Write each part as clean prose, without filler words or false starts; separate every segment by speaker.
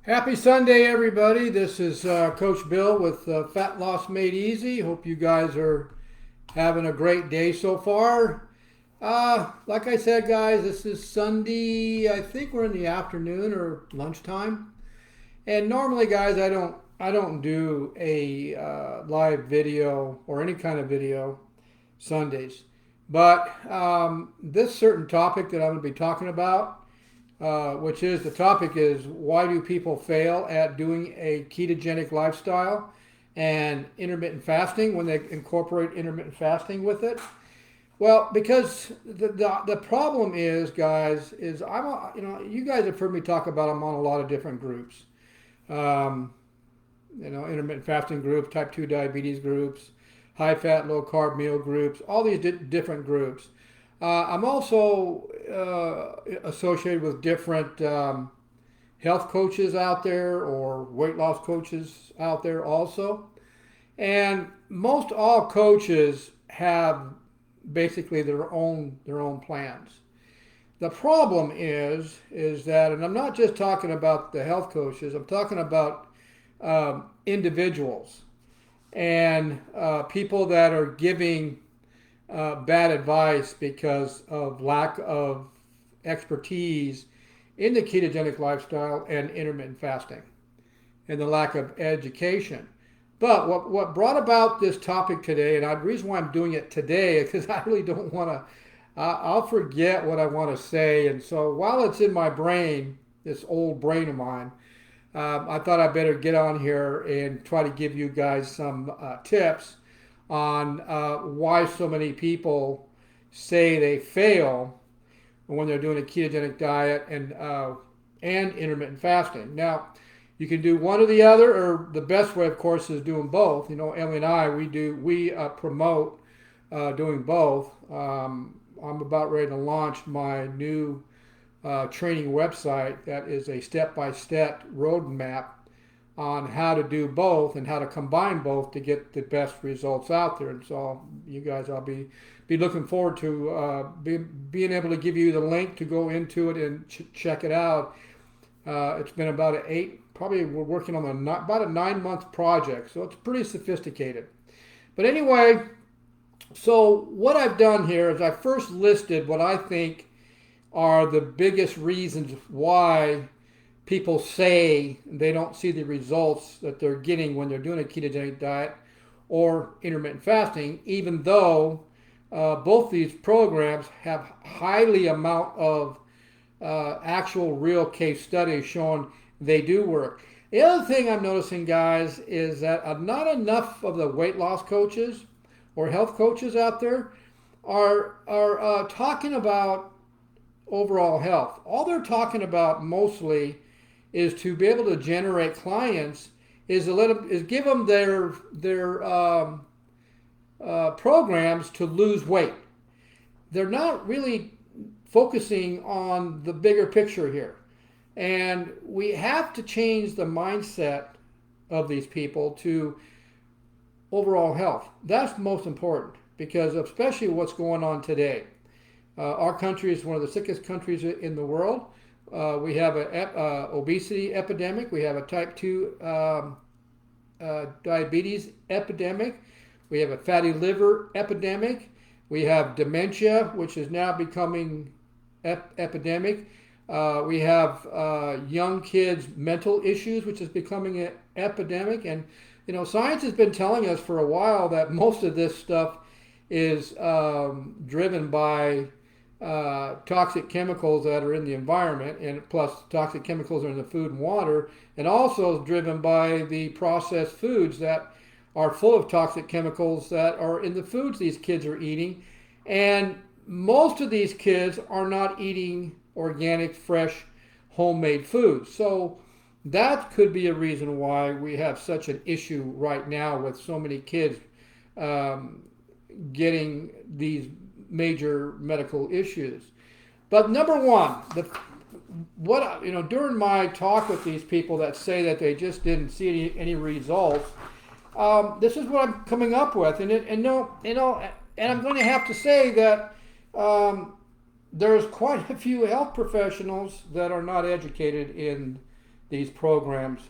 Speaker 1: Happy Sunday, everybody. This is Coach Bill with Fat Loss Made Easy. Hope you guys are having a great day so far. Like I said, guys, this is Sunday. I think we're in the afternoon or lunchtime. And normally, guys, I don't do a live video or any kind of video Sundays. But this certain topic that I'm going to be talking about, which is the topic is why do people fail at doing a ketogenic lifestyle and intermittent fasting when they incorporate intermittent fasting with it? Well, because the problem is, guys, is you guys have heard me talk about I'm on a lot of different groups. Um, Intermittent fasting groups, type 2 diabetes groups, high fat, low carb meal groups, all these different groups. I'm also associated with different health coaches out there or weight loss coaches out there also. And most all coaches have basically their own plans. The problem is that, and I'm not just talking about the health coaches, I'm talking about individuals and people that are giving bad advice because of lack of expertise in the ketogenic lifestyle and intermittent fasting and the lack of education. But what brought about this topic today, and the reason why I'm doing it today is because I really don't want to, I'll forget what I want to say. And so while it's in my brain, this old brain of mine, I thought I better get on here and try to give you guys some tips on why so many people say they fail when they're doing a ketogenic diet and intermittent fasting. Now, you can do one or the other, or the best way, of course, is doing both. You know, Emily and I, we promote doing both. I'm about ready to launch my new training website that is a step-by-step roadmap on how to do both and how to combine both to get the best results out there. And so you guys, I'll be looking forward to being able to give you the link to go into it and check it out. It's been about probably we're working on about a 9-month project, so it's pretty sophisticated. But anyway, so what I've done here is I first listed what I think are the biggest reasons why people say they don't see the results that they're getting when they're doing a ketogenic diet or intermittent fasting, even though both these programs have highly amount of actual real case studies showing they do work. The other thing I'm noticing, guys, is that not enough of the weight loss coaches or health coaches out there are talking about overall health. All they're talking about mostly is to be able to generate clients, is give them their programs to lose weight. They're not really focusing on the bigger picture here, and we have to change the mindset of these people to overall health. That's most important because especially what's going on today. Our country is one of the sickest countries in the world. We have an obesity epidemic. We have a type 2 diabetes epidemic. We have a fatty liver epidemic. We have dementia, which is now becoming epidemic. We have young kids' mental issues, which is becoming an epidemic. And, you know, science has been telling us for a while that most of this stuff is driven by toxic chemicals that are in the environment, and plus toxic chemicals are in the food and water, and also driven by the processed foods that are full of toxic chemicals that are in the foods these kids are eating. And most of these kids are not eating organic, fresh, homemade foods. So that could be a reason why we have such an issue right now with so many kids getting these major medical issues. But number one, during my talk with these people that say that they just didn't see any results, this is what I'm coming up with, and I'm going to have to say that there's quite a few health professionals that are not educated in these programs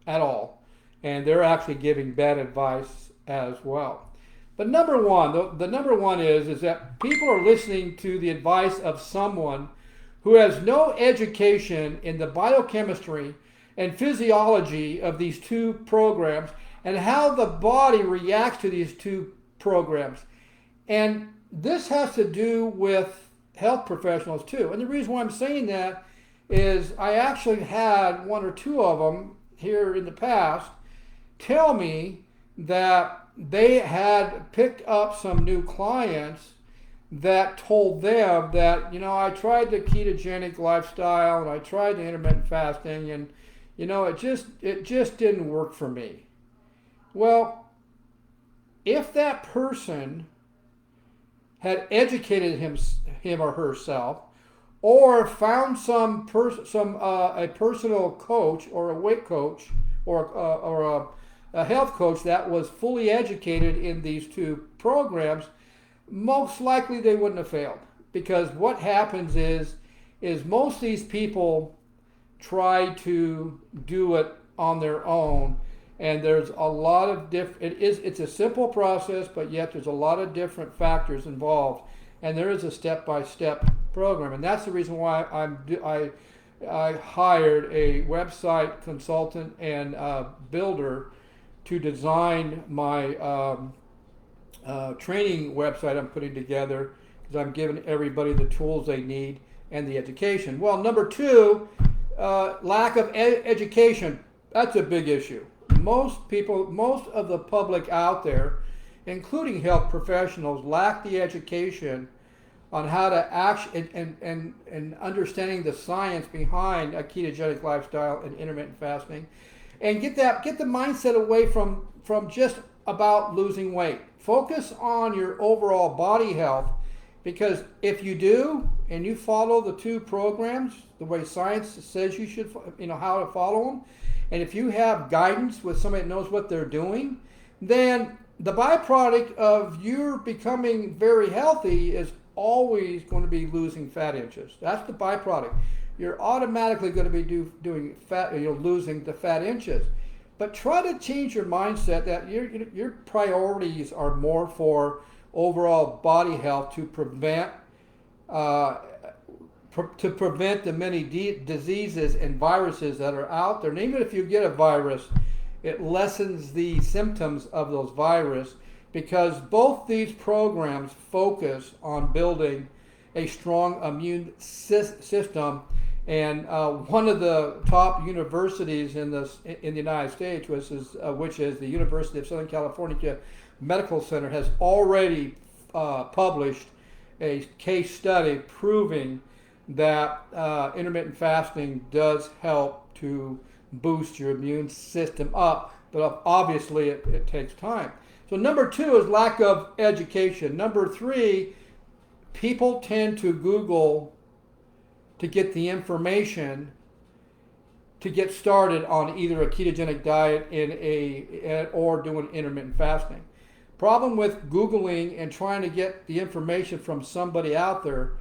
Speaker 1: at all, and they're actually giving bad advice as well. But number one, the number one is that people are listening to the advice of someone who has no education in the biochemistry and physiology of these two programs and how the body reacts to these two programs. And this has to do with health professionals too. And the reason why I'm saying that is I actually had one or two of them here in the past tell me that they had picked up some new clients that told them that, I tried the ketogenic lifestyle and I tried the intermittent fasting, and it just didn't work for me. Well, if that person had educated him or herself, or found a personal coach or a weight coach or a health coach that was fully educated in these two programs, most likely they wouldn't have failed. Because what happens is most of these people try to do it on their own, and there's a lot of it's a simple process, but yet there's a lot of different factors involved, and there is a step-by-step program. And that's the reason why I hired a website consultant and builder to design my training website I'm putting together, because I'm giving everybody the tools they need and the education. Well, number two, lack of education. That's a big issue. Most of the public out there, including health professionals, lack the education on how to actually and understanding the science behind a ketogenic lifestyle and intermittent fasting, and get the mindset away from just about losing weight. Focus on your overall body health, because if you do and you follow the two programs the way science says you should, how to follow them, and if you have guidance with somebody that knows what they're doing, then the byproduct of you becoming very healthy is always going to be losing fat inches. That's the byproduct. You're automatically going to be doing fat, losing the fat inches. But try to change your mindset that your priorities are more for overall body health to prevent the many diseases and viruses that are out there. And even if you get a virus, it lessens the symptoms of those viruses, because both these programs focus on building a strong immune system. And one of the top universities in the United States, which is the University of Southern California Medical Center, has already published a case study proving that intermittent fasting does help to boost your immune system up, but obviously it takes time. So number two is lack of education. Number three, people tend to Google to get the information to get started on either a ketogenic diet or doing intermittent fasting. Problem with Googling and trying to get the information from somebody out there,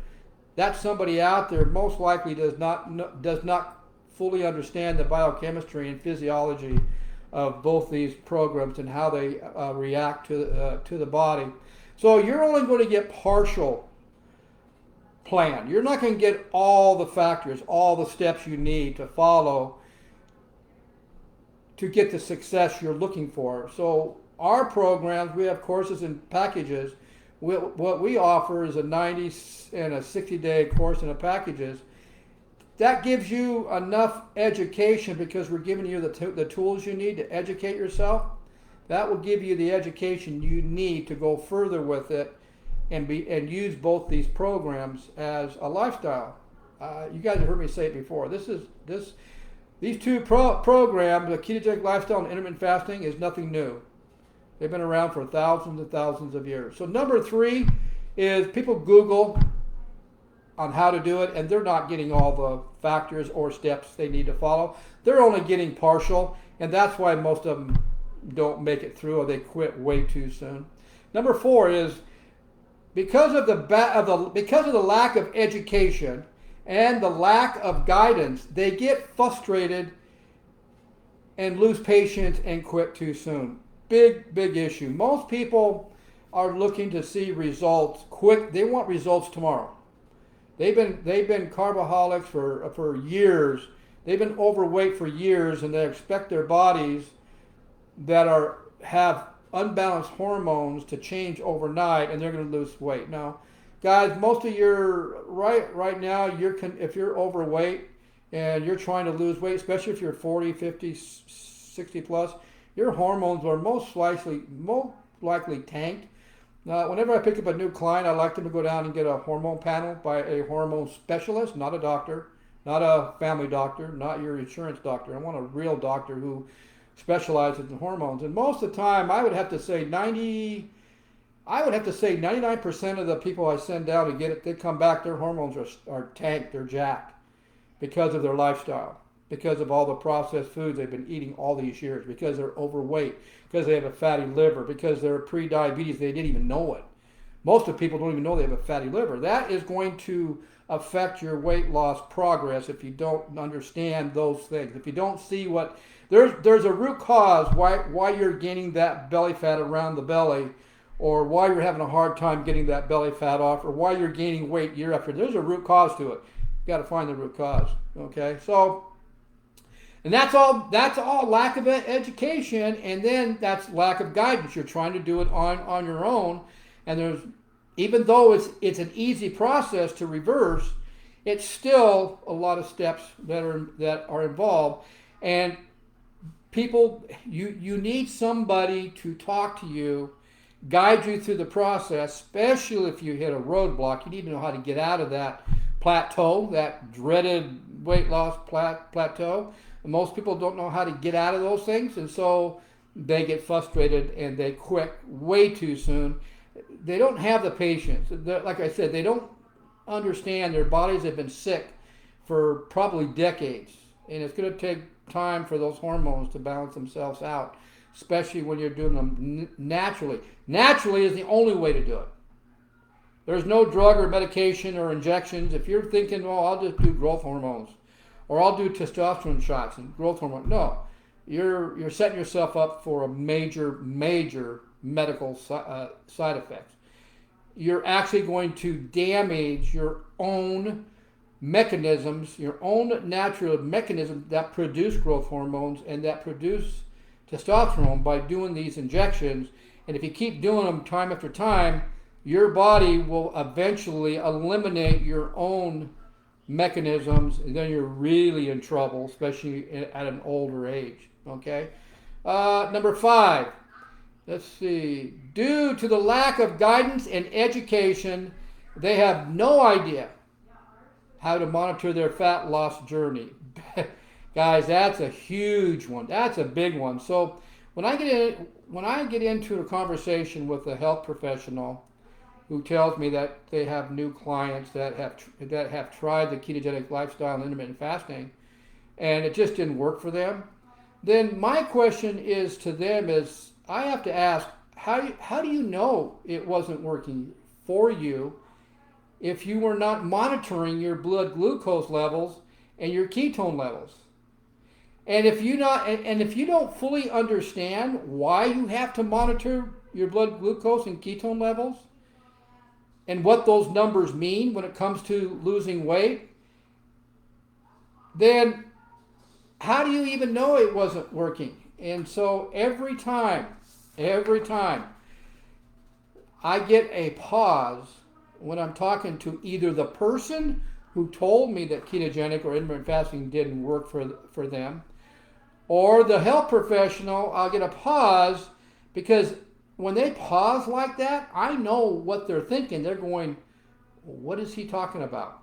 Speaker 1: that somebody out there most likely does not fully understand the biochemistry and physiology of both these programs and how they react to the body. So you're only going to get partial plan. You're not going to get all the factors, all the steps you need to follow to get the success you're looking for. So our programs, we have courses and packages. What we offer is a 90 and a 60-day course and a packages. That gives you enough education, because we're giving you the tools you need to educate yourself. That will give you the education you need to go further with it and use both these programs as a lifestyle. You guys have heard me say it before. These two programs, the ketogenic lifestyle and intermittent fasting, is nothing new. They've been around for thousands and thousands of years. So number three is people Google on how to do it, and they're not getting all the factors or steps they need to follow. They're only getting partial, and that's why most of them don't make it through, or they quit way too soon. Number four is because of the lack of education and the lack of guidance, they get frustrated and lose patience and quit too soon. Big issue. Most people are looking to see results quick. They want results tomorrow. They've been carboholics for years. They've been overweight for years, and they expect their bodies that have unbalanced hormones to change overnight, and they're going to lose weight. Now, guys, most of your right now, if you're overweight and you're trying to lose weight, especially if you're 40, 50, 60 plus, your hormones are most likely tanked. Whenever I pick up a new client, I like them to go down and get a hormone panel by a hormone specialist, not a doctor, not a family doctor, not your insurance doctor. I want a real doctor who specializes in hormones. And most of the time, I would have to say 99% of the people I send down to get it, they come back, their hormones are tanked, they're jacked because of their lifestyle, because of all the processed foods they've been eating all these years, because they're overweight, because they have a fatty liver, because they're pre-diabetes, they didn't even know it. Most of the people don't even know they have a fatty liver. That is going to affect your weight loss progress if you don't understand those things. If you don't see there's a root cause why you're gaining that belly fat around the belly, or why you're having a hard time getting that belly fat off, or why you're gaining weight year after. There's a root cause to it. You got to find the root cause. Okay, so. And that's all lack of education, and then that's lack of guidance. You're trying to do it on your own, and even though it's an easy process to reverse, it's still a lot of steps that are involved. And people, you need somebody to talk to you, guide you through the process, especially if you hit a roadblock. You need to know how to get out of that plateau, that dreaded weight loss plateau. Most people don't know how to get out of those things, and so they get frustrated and they quit way too soon. They don't have the patience. Like I said, they don't understand their bodies have been sick for probably decades, and it's going to take time for those hormones to balance themselves out, especially when you're doing them naturally. Naturally is the only way to do it. There's no drug or medication or injections. If you're thinking, well, I'll just do growth hormones, or I'll do testosterone shots and growth hormone. No, you're setting yourself up for a major medical side effects. You're actually going to damage your own mechanisms, your own natural mechanisms that produce growth hormones and that produce testosterone by doing these injections. And if you keep doing them time after time, your body will eventually eliminate your own mechanisms, and then you're really in trouble, especially at an older age. Okay. Number 5. Let's see. Due to the lack of guidance and education, they have no idea how to monitor their fat loss journey. Guys, that's a huge one. That's a big one. So when I get into a conversation with a health professional who tells me that they have new clients that have tried the ketogenic lifestyle and intermittent fasting, and it just didn't work for them, then my question is to them is, I have to ask, how do you know it wasn't working for you if you were not monitoring your blood glucose levels and your ketone levels? And if you don't fully understand why you have to monitor your blood glucose and ketone levels, and what those numbers mean when it comes to losing weight, then how do you even know it wasn't working? And so every time I get a pause when I'm talking to either the person who told me that ketogenic or intermittent fasting didn't work for them, or the health professional, I'll get a pause, because when they pause like that, I know what they're thinking. They're going, what is he talking about?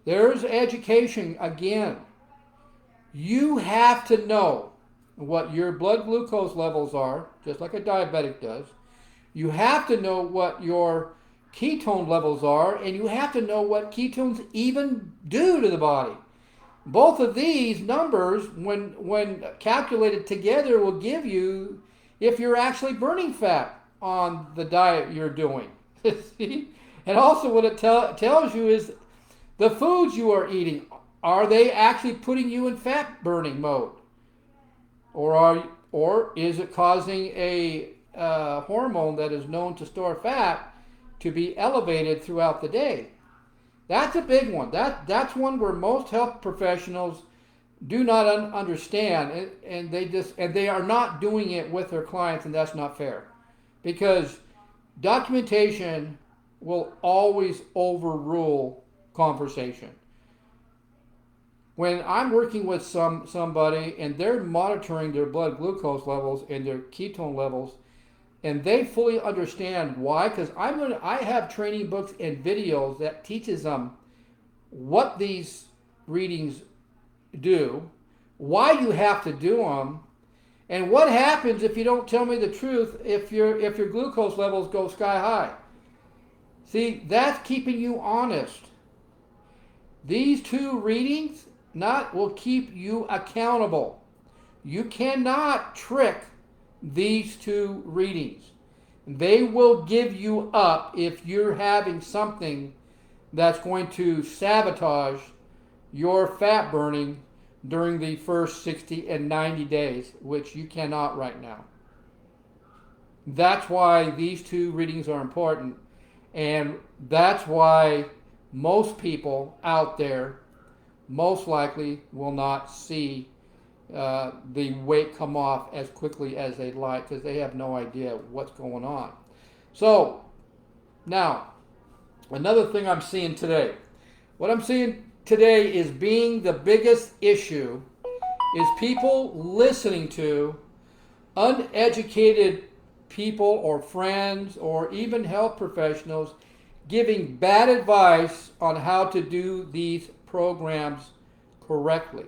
Speaker 1: There's education again. You have to know what your blood glucose levels are, just like a diabetic does. You have to know what your ketone levels are, and you have to know what ketones even do to the body. Both of these numbers, when calculated together, will give you if you're actually burning fat on the diet you're doing. See? And also what it tells you is the foods you are eating, are they actually putting you in fat burning mode? Or is it causing a hormone that is known to store fat to be elevated throughout the day? That's a big one. That's one where most health professionals do not understand, and they are not doing it with their clients, and that's not fair, because documentation will always overrule conversation. When I'm working with somebody and they're monitoring their blood glucose levels and their ketone levels, and they fully understand why, because I have training books and videos that teaches them what these readings do, why you have to do them, and what happens if you don't tell me the truth if your glucose levels go sky high. See, that's keeping you honest. These two readings will keep you accountable. You cannot trick these two readings. They will give you up if you're having something that's going to sabotage your fat burning during the first 60 and 90 days, which you cannot right now. That's why these two readings are important, and that's why most people out there most likely will not see the weight come off as quickly as they'd like, because they have no idea what's going on. So now, another thing I'm seeing today. What I'm seeing today is being the biggest issue is people listening to uneducated people or friends or even health professionals giving bad advice on how to do these programs correctly.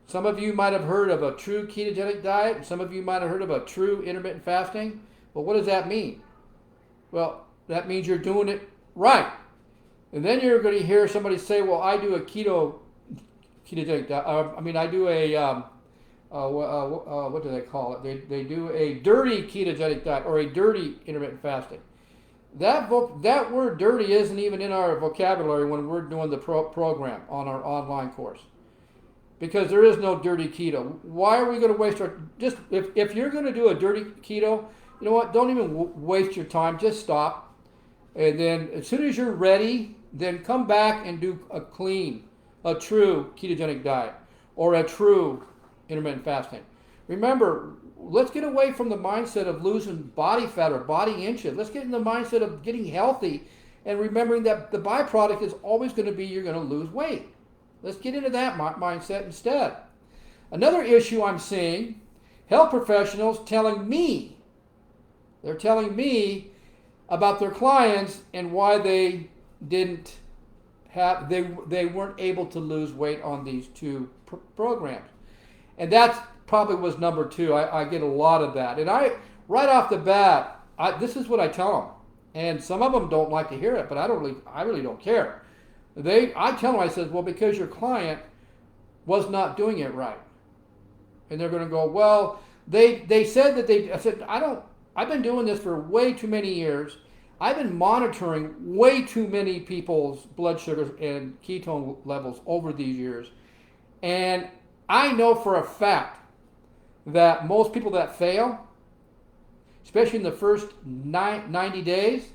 Speaker 1: Some of you might have heard of a true ketogenic diet, and some of you might have heard of a true intermittent fasting. Well, what does that mean? Well, that means you're doing it right. And then you're going to hear somebody say, well, I do a ketogenic diet. I do a, what do they call it? They do a dirty ketogenic diet or a dirty intermittent fasting. That word dirty isn't even in our vocabulary when we're doing the program on our online course. Because there is no dirty keto. Why are we going to waste our... If you're going to do a dirty keto, you know what? Don't even waste your time. Just stop. And then as soon as you're ready, then come back and do a true ketogenic diet or a true intermittent fasting. Remember, let's get away from the mindset of losing body fat or body inches. Let's get in the mindset of getting healthy and remembering that the byproduct is always going to be you're going to lose weight. Let's get into that mindset instead. Another issue I'm seeing, health professionals telling me about their clients and why they weren't able to lose weight on these two programs. And that probably was number two. I get a lot of that. And right off the bat, this is what I tell them. And some of them don't like to hear it, but I really don't care. I tell them, I said, well, because your client was not doing it right. And they're going to go, well, they said that I said, I've been doing this for way too many years. I've been monitoring way too many people's blood sugars and ketone levels over these years. And I know for a fact that most people that fail, especially in the first 90 days,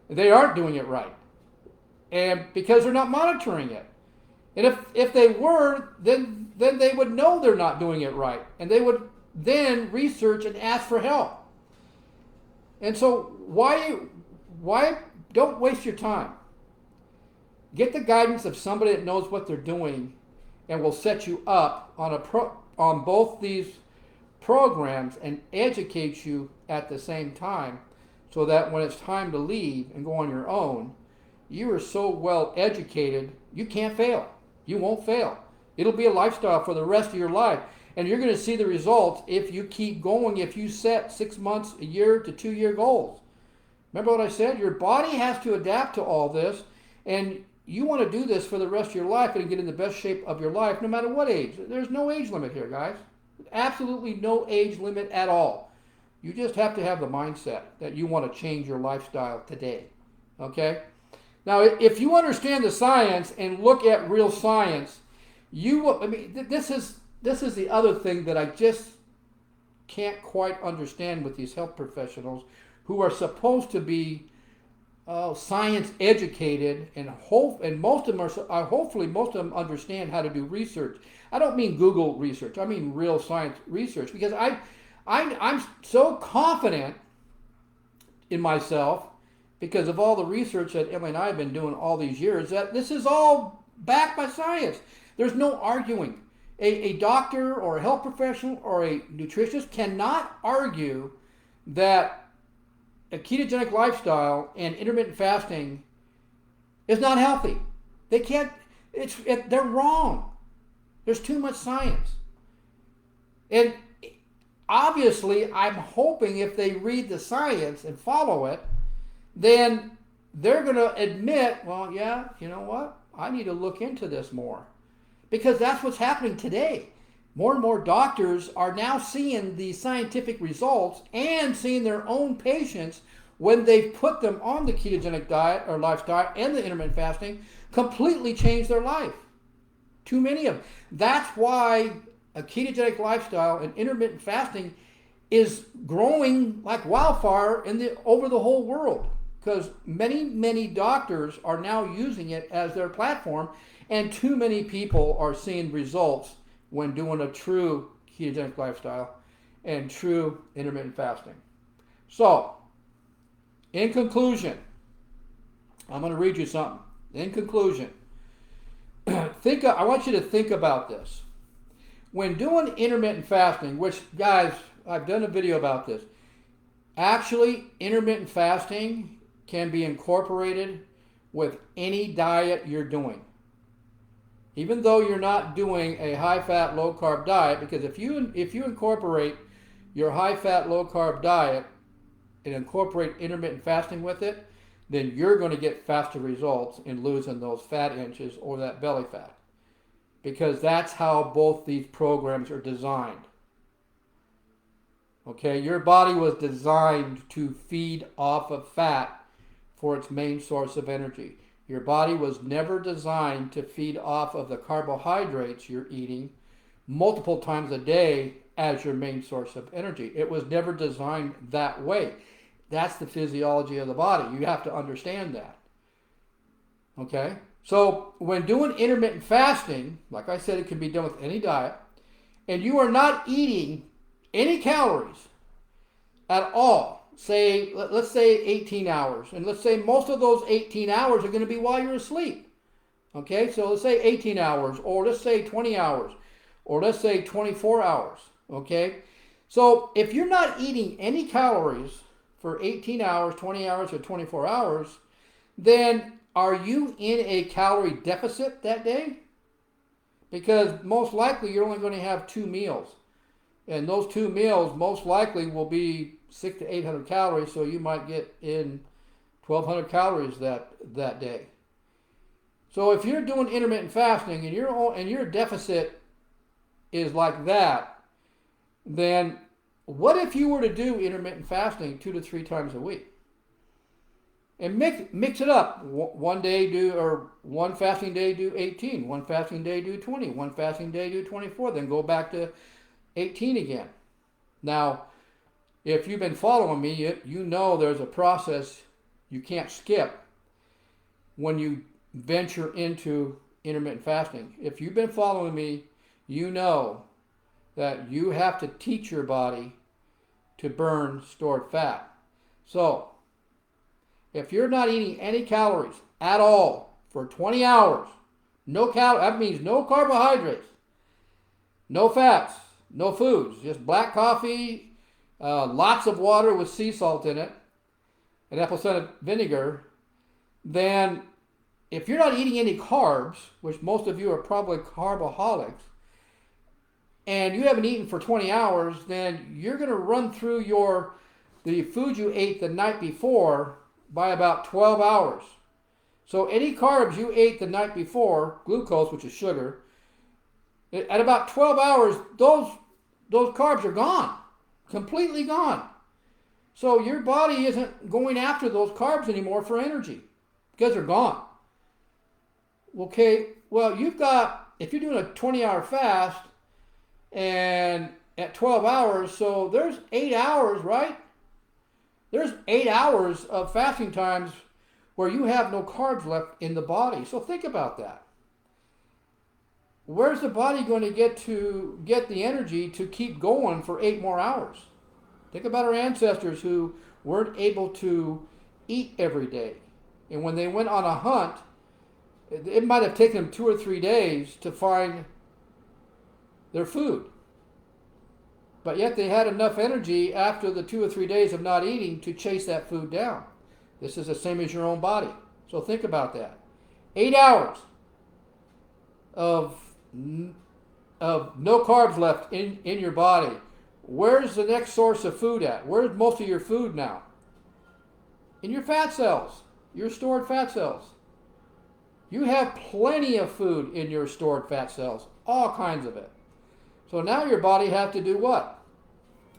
Speaker 1: they aren't doing it right. And because they're not monitoring it. And if they were, then they would know they're not doing it right. And they would then research and ask for help. And so why don't waste your time? Get the guidance of somebody that knows what they're doing and will set you up on both these programs and educate you at the same time, so that when it's time to leave and go on your own, you are so well educated, you can't fail. You won't fail. It'll be a lifestyle for the rest of your life. And you're going to see the results if you keep going, if you set 6 months, a year to 2 year goals. Remember what I said? Your body has to adapt to all this, and you want to do this for the rest of your life and get in the best shape of your life, no matter what age. There's no age limit here, guys. Absolutely no age limit at all. You just have to have the mindset that you want to change your lifestyle today. Okay? Now, if you understand the science and look at real science, this is this is the other thing that I just can't quite understand with these health professionals who are supposed to be science educated, and most of them are hopefully most of them understand how to do research. I don't mean Google research. I mean real science research, because I'm so confident in myself because of all the research that Emily and I have been doing all these years, that this is all backed by science. There's no arguing. A doctor or a health professional or a nutritionist cannot argue that a ketogenic lifestyle and intermittent fasting is not healthy. They can't. They're wrong. There's too much science. And obviously, I'm hoping if they read the science and follow it, then they're going to admit, well, yeah, you know what? I need to look into this more. Because that's what's happening today. More and more doctors are now seeing these scientific results and seeing their own patients, when they've put them on the ketogenic diet or lifestyle and the intermittent fasting, completely change their life. Too many of them. That's why a ketogenic lifestyle and intermittent fasting is growing like wildfire over the whole world, because many doctors are now using it as their platform, and too many people are seeing results when doing a true ketogenic lifestyle and true intermittent fasting. So, in conclusion, I'm going to read you something. In conclusion, I want you to think about this. When doing intermittent fasting, which, guys, I've done a video about this. Actually, intermittent fasting can be incorporated with any diet you're doing. Even though you're not doing a high-fat, low-carb diet, because if you incorporate your high-fat, low-carb diet and incorporate intermittent fasting with it, then you're going to get faster results in losing those fat inches or that belly fat. Because that's how both these programs are designed. Okay, your body was designed to feed off of fat for its main source of energy. Your body was never designed to feed off of the carbohydrates you're eating multiple times a day as your main source of energy. It was never designed that way. That's the physiology of the body. You have to understand that. Okay? So when doing intermittent fasting, like I said, it can be done with any diet, and you are not eating any calories at all. Let's say 18 hours. And let's say most of those 18 hours are going to be while you're asleep. Okay, so let's say 18 hours, or let's say 20 hours, or let's say 24 hours. Okay, so if you're not eating any calories for 18 hours, 20 hours, or 24 hours, then are you in a calorie deficit that day? Because most likely you're only going to have 2 meals. And those 2 meals most likely will be 600 to 800 calories, so you might get in 1,200 calories that day. So if you're doing intermittent fasting and your deficit is like that, then what if you were to do intermittent fasting 2 to 3 times a week? And mix it up. One fasting day do 18, one fasting day do 20, one fasting day do 24, then go back to 18 again. Now, if you've been following me, you know there's a process you can't skip when you venture into intermittent fasting. If you've been following me, you know that you have to teach your body to burn stored fat. So, if you're not eating any calories at all for 20 hours, that means no carbohydrates, no fats, no foods, just black coffee, lots of water with sea salt in it, and apple cider vinegar, then if you're not eating any carbs, which most of you are probably carboholics, and you haven't eaten for 20 hours, then you're going to run through the food you ate the night before by about 12 hours. So any carbs you ate the night before, glucose, which is sugar, at about 12 hours, those carbs are gone, completely gone. So your body isn't going after those carbs anymore for energy because they're gone. Okay, well, if you're doing a 20-hour fast, And at 12 hours, so there's 8 hours, right? There's 8 hours of fasting times where you have no carbs left in the body. So think about that. Where's the body going to get the energy to keep going for 8 more hours? Think about our ancestors who weren't able to eat every day. And when they went on a hunt, it might have taken them 2 or 3 days to find their food. But yet they had enough energy after the 2 or 3 days of not eating to chase that food down. This is the same as your own body. So think about that. 8 hours of no carbs left in your body. Where's the next source of food at? Where's most of your food now? In your fat cells, your stored fat cells. You have plenty of food in your stored fat cells, all kinds of it. So now your body has to do what?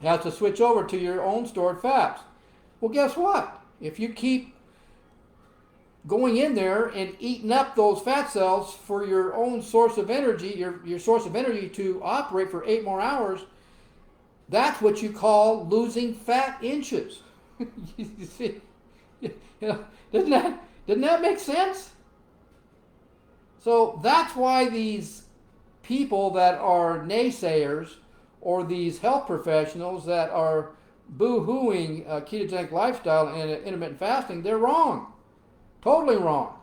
Speaker 1: It has to switch over to your own stored fats. Well, guess what? If you keep going in there and eating up those fat cells for your own source of energy, your source of energy to operate for 8 more hours, that's what you call losing fat inches. You see, doesn't that make sense? So that's why these people that are naysayers or these health professionals that are boo-hooing a ketogenic lifestyle and intermittent fasting, they're wrong. Totally wrong.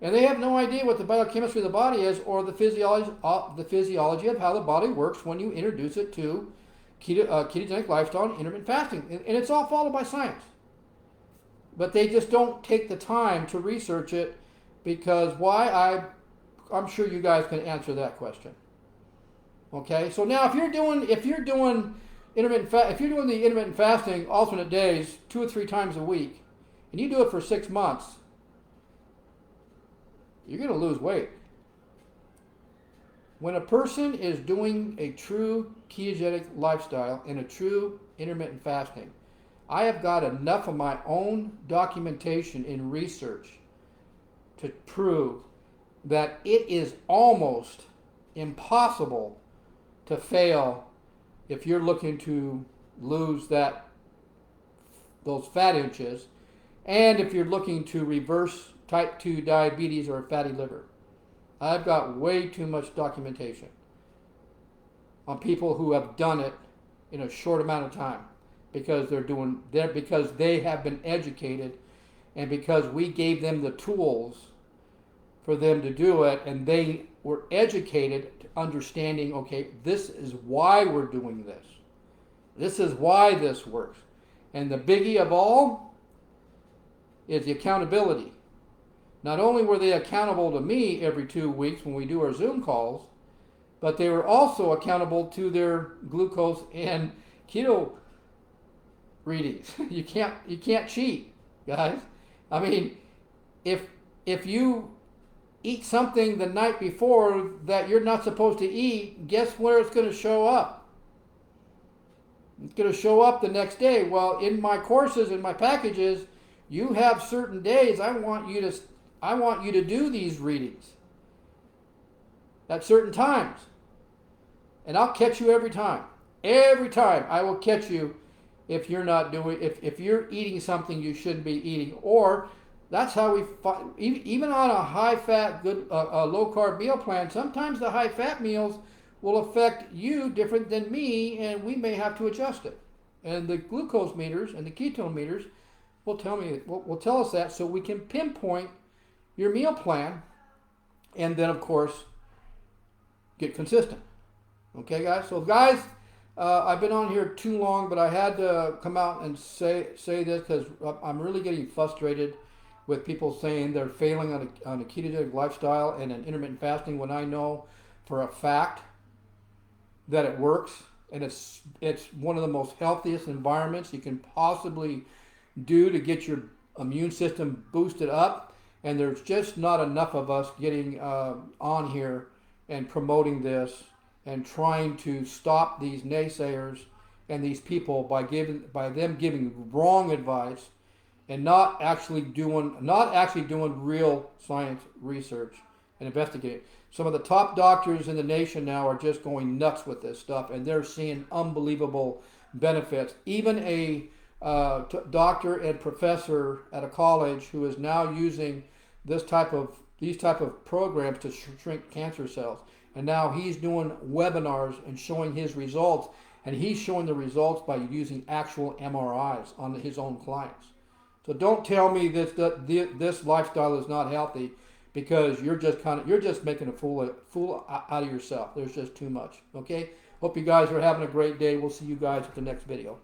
Speaker 1: And they have no idea what the biochemistry of the body is or the physiology of how the body works when you introduce it to ketogenic lifestyle and intermittent fasting. And it's all followed by science. But they just don't take the time to research it because why? I'm sure you guys can answer that question. Okay, so now if you're doing the intermittent fasting alternate days 2 or 3 times a week, and you do it for 6 months, you're going to lose weight. When a person is doing a true ketogenic lifestyle and a true intermittent fasting, I have got enough of my own documentation and research to prove that it is almost impossible to fail if you're looking to lose those fat inches, and if you're looking to reverse type 2 diabetes or fatty liver. I've got way too much documentation on people who have done it in a short amount of time because because they have been educated and because we gave them the tools for them to do it, and they were educated to understanding, okay, this is why we're doing this. This is why this works. And the biggie of all is the accountability. Not only were they accountable to me every 2 weeks when we do our Zoom calls, but they were also accountable to their glucose and keto readings. You can't cheat, guys. I mean, if you eat something the night before that you're not supposed to eat, guess where it's going to show up? It's going to show up the next day. Well, in my courses, in my packages, you have certain days I want you to do these readings at certain times. And I'll catch you every time. Every time I will catch you if you're not doing, if you're eating something you shouldn't be eating, or that's how we, even on a high-fat, good, low-carb meal plan, sometimes the high-fat meals will affect you different than me, and we may have to adjust it. And the glucose meters and the ketone meters will tell us that, so we can pinpoint your meal plan, and then of course get consistent. Okay, guys. So, guys, I've been on here too long, but I had to come out and say this because I'm really getting frustrated with people saying they're failing on a ketogenic lifestyle and an intermittent fasting when I know for a fact that it works, and it's one of the most healthiest environments you can possibly do to get your immune system boosted up, and there's just not enough of us getting on here and promoting this and trying to stop these naysayers and these people by them giving wrong advice and not actually doing real science research and investigating. Some of the top doctors in the nation now are just going nuts with this stuff, and they're seeing unbelievable benefits. Even a doctor and professor at a college who is now using these type of programs to shrink cancer cells, and now he's doing webinars and showing his results, and he's showing the results by using actual MRIs on his own clients. So don't tell me that this lifestyle is not healthy, because you're just making a fool out of yourself. There's just too much. Okay. Hope you guys are having a great day. We'll see you guys at the next video.